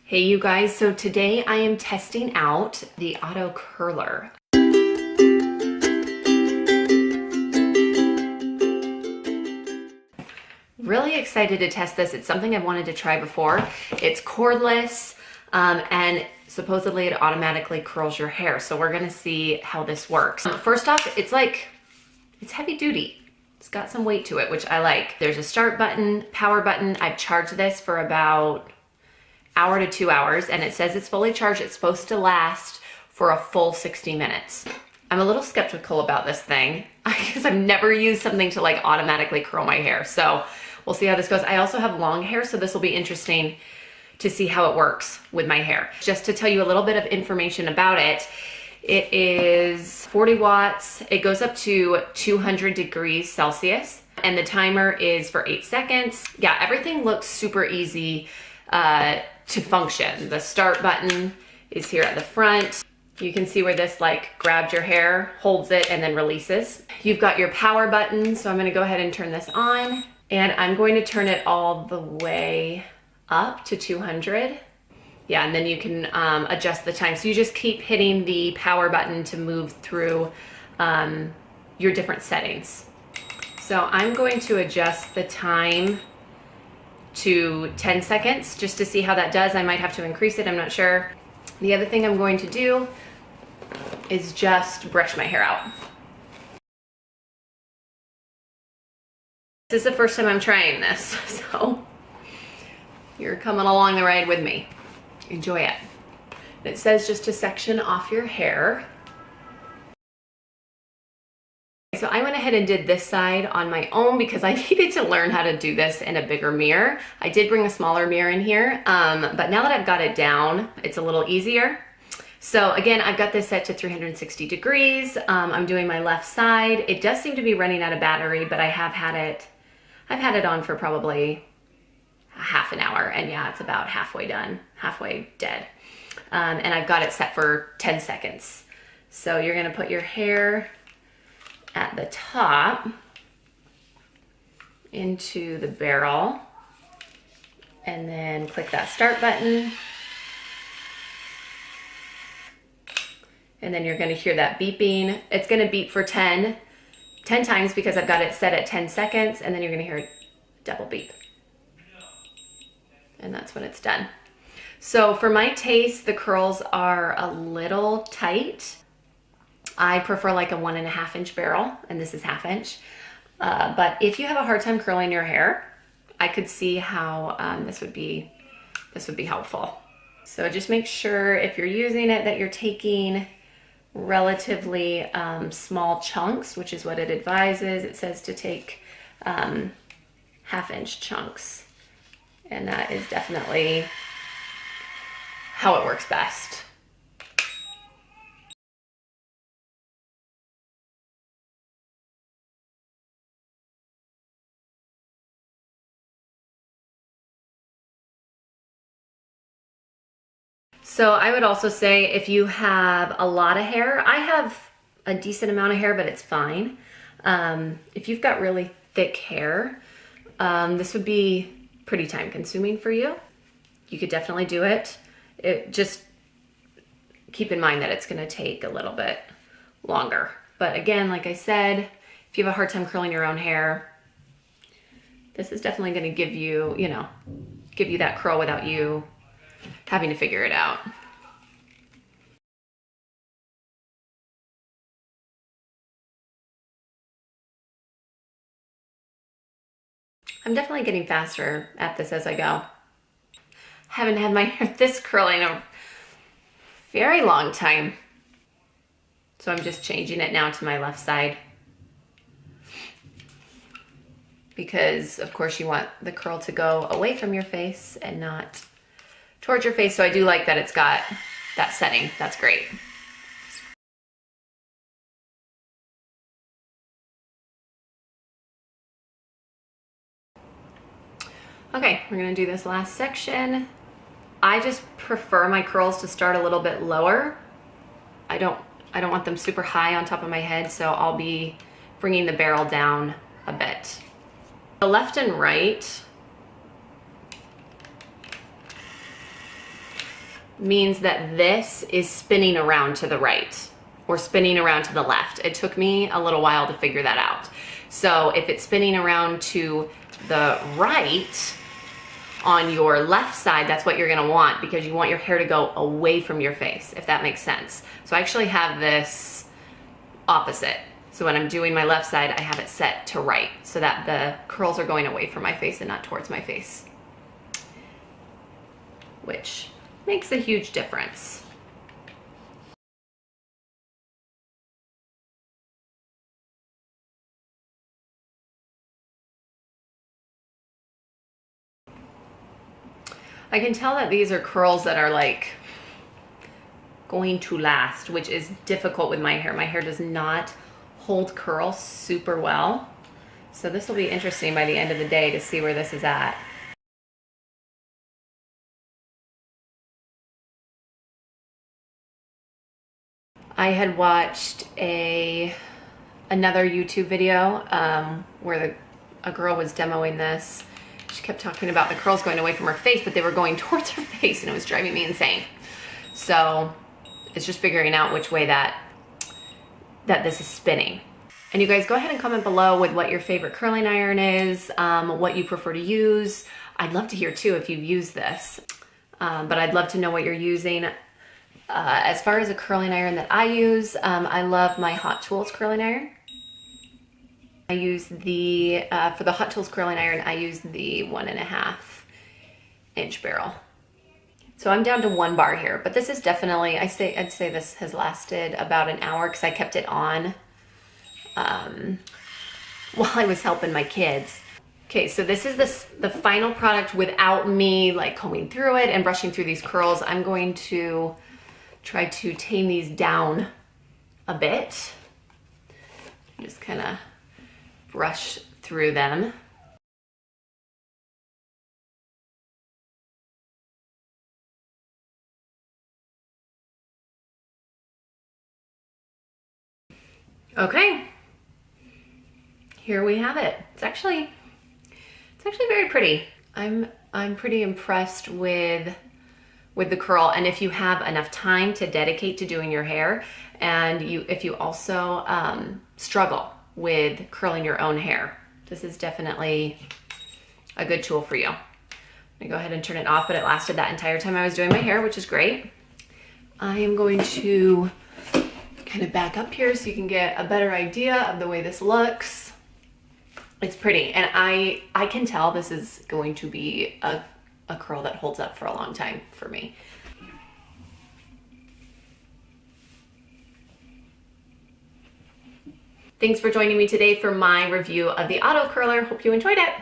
Hey you guys, so today I am testing out the auto curler. Really excited to test this. It's something I've wanted to try before. It's cordless and supposedly it automatically curls your hair. So we're gonna see how this works. First off, it's heavy duty. It's got some weight to it, which I like. There's a start button, power button. I've charged this for about hour to 2 hours, and it says it's fully charged. It's supposed to last for a full 60 minutes. I'm a little skeptical about this thing because I've never used something to like automatically curl my hair. So we'll see how this goes. I also have long hair, so this will be interesting to see how it works with my hair. Just to tell you a little bit of information about it, it is 40 watts. It goes up to 200 degrees Celsius, and the timer is for 8 seconds. Yeah, everything looks super easy to function. The start button is here at the front. You can see where this like grabs your hair, holds it, and then releases. You've got your power button, so I'm gonna go ahead and turn this on, and I'm going to turn it all the way up to 200. Yeah, and then you can adjust the time. So you just keep hitting the power button to move through your different settings. So I'm going to adjust the time to 10 seconds just to see how that does. I might have to increase it, I'm not sure. The other thing I'm going to do is just brush my hair out. This is the first time I'm trying this, so you're coming along the ride with me. Enjoy it. It says just to section off your hair. So I went ahead and did this side on my own because I needed to learn how to do this in a bigger mirror. I did bring a smaller mirror in here, but now that I've got it down, it's a little easier. So again, I've got this set to 360 degrees. I'm doing my left side. It does seem to be running out of battery, but I've had it on for probably a half an hour, and yeah, it's about halfway done, halfway dead. And I've got it set for 10 seconds. So you're gonna put your hair at the top into the barrel and then click that start button. And then you're gonna hear that beeping. It's gonna beep for 10 times because I've got it set at 10 seconds, and then you're gonna hear a double beep. And that's when it's done. So for my taste, the curls are a little tight. I prefer like a 1.5 inch barrel, and this is 1/2 inch. But if you have a hard time curling your hair, I could see how this would be helpful. So just make sure if you're using it that you're taking relatively small chunks, which is what it advises. It says to take 1/2 inch chunks, and that is definitely how it works best. So I would also say if you have a lot of hair, I have a decent amount of hair, but it's fine. If you've got really thick hair, this would be pretty time consuming for you. You could definitely do it. Just keep in mind that it's gonna take a little bit longer. But again, like I said, if you have a hard time curling your own hair, this is definitely gonna give you, give you that curl without you having to figure it out. I'm definitely getting faster at this as I go. Haven't had my hair this curly in a very long time. So I'm just changing it now to my left side, because of course you want the curl to go away from your face and not towards your face. So I do like that it's got that setting. That's great. Okay, we're gonna do this last section. I just prefer my curls to start a little bit lower. I don't want them super high on top of my head, so I'll be bringing the barrel down a bit. The left and right means that this is spinning around to the right or spinning around to the left. It took me a little while to figure that out. So if it's spinning around to the right on your left side, that's what you're gonna want, because you want your hair to go away from your face, if that makes sense. So I actually have this opposite. So when I'm doing my left side, I have it set to right so that the curls are going away from my face and not towards my face, which makes a huge difference. I can tell that these are curls that are like going to last, which is difficult with my hair. My hair does not hold curl super well. So this will be interesting by the end of the day to see where this is at. I had watched another YouTube video where a girl was demoing this. She kept talking about the curls going away from her face, but they were going towards her face, and it was driving me insane. So it's just figuring out which way that this is spinning. And you guys go ahead and comment below with what your favorite curling iron is, what you prefer to use. I'd love to hear too if you've used this, but I'd love to know what you're using. As far as a curling iron that I use, I love my Hot Tools curling iron. I use the, for the Hot Tools curling iron, I use the 1.5 inch barrel. So I'm down to 1 bar here, but this is definitely, I'd say this has lasted about an hour because I kept it on while I was helping my kids. Okay, so this is the final product without me like combing through it and brushing through these curls. I'm going to try to tame these down a bit. Just kind of brush through them. Okay, here we have it. It's actually very pretty. I'm pretty impressed with the curl, and if you have enough time to dedicate to doing your hair, and if you also struggle with curling your own hair, this is definitely a good tool for you. I'm gonna go ahead and turn it off, but it lasted that entire time I was doing my hair, which is great. I am going to kind of back up here so you can get a better idea of the way this looks. It's pretty, and I can tell this is going to be a curl that holds up for a long time for me. Thanks for joining me today for my review of the Auto Curler. Hope you enjoyed it.